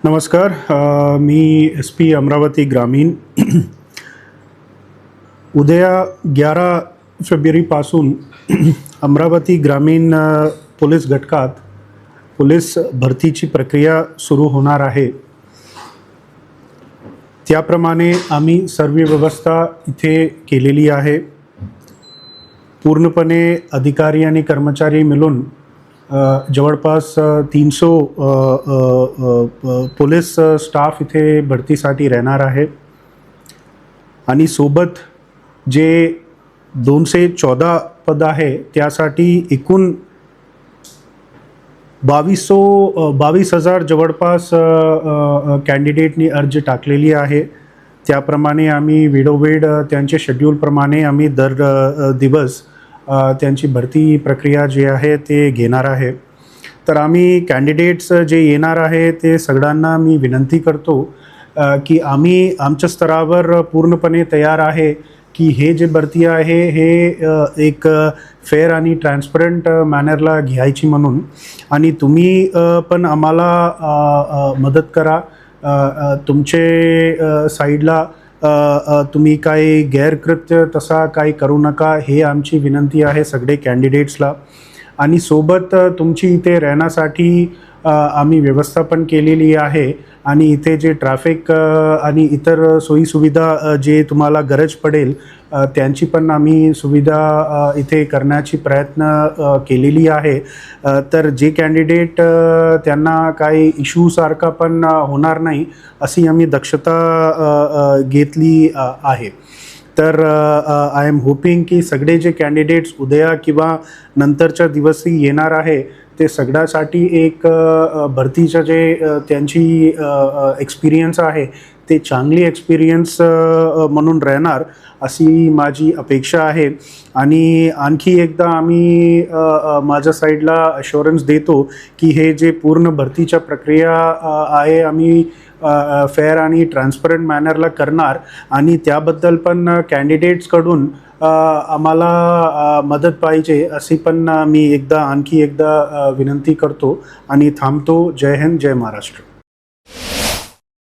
नमस्कार. मी SP अमरावती ग्रामीण. उद्या 11 फेब्रुवारीपासून अमरावती ग्रामीण पोलीस घटकात पोलीस भरतीची प्रक्रिया सुरू होणार आहे. त्याप्रमाणे आम्ही सर्व व्यवस्था इथे केलेली आहे. पूर्णपणे अधिकारी आणि कर्मचारी मिळून जवळपास 300 पोलीस स्टाफ इथे भरतीसाठी राहणार आहे आणि सोबत जे 214 पद आहे त्यासाठी एकूण 22,000 जवळपास कॅन्डिडेटनी अर्ज टाकलेली आहे. त्याप्रमाणे आम्ही वेळोवेळ त्यांचे शेड्यूलप्रमाणे आम्ही दर दिवस त्यांची भरती प्रक्रिया जी आहे ते घेणार आहे. तर आम्ही कॅन्डिडेट्स जे येणार आहे ते सगळ्यांना मी विनंती करतो की आम्ही आमच्या स्तरावर पूर्णपणे तयार आहे की हे जे भरती आहे हे एक फेअर आणि ट्रान्सपरंट मॅनरला घ्यायची म्हणून, आणि तुम्ही पण आम्हाला मदत करा. तुमचे साईडला तुम्ही काही गैरकृत्य तसा काही करू नका, हे आमची विनंती आहे सगळे कॅन्डिडेट्सला. आणि सोबत तुमची इथे राहण्यासाठी आम्ही व्यवस्था पण केलेली आहे आणि इथे जे ट्रॅफिक आणि इतर सोयीसुविधा जे तुम्हाला गरज पडेल त्यांची पण आम्ही सुविधा इथे करण्याची प्रयत्न केलेली आहे. तर जे कॅन्डिडेट त्यांना काही इश्यूसारखा पण होणार नाही अशी आम्ही दक्षता घेतली आहे. तर आय एम होपिंग की सगळे जे कॅन्डिडेट्स उद्या किंवा नंतरच्या दिवशी येणार आहे ते सगळ्यासाठी एक भरतीचं जे त्यांची एक्सपिरियन्स आहे ते चांगली एक्सपिरियन्स म्हणून राहणार अशी माझी अपेक्षा आहे. आणि आणखी एकदा आम्ही माझ्या साईडला अश्युरन्स देतो की हे जे पूर्ण भरतीच्या प्रक्रिया आहे आम्ही फेअर आणि ट्रान्सपरंट मॅनरला करणार आणि त्याबद्दल पण कॅन्डिडेट्सकडून आम्हाला मदत पाहिजे अशी पण मी आणखी एकदा विनंती करतो आणि थांबतो. जय हिंद, जय महाराष्ट्र.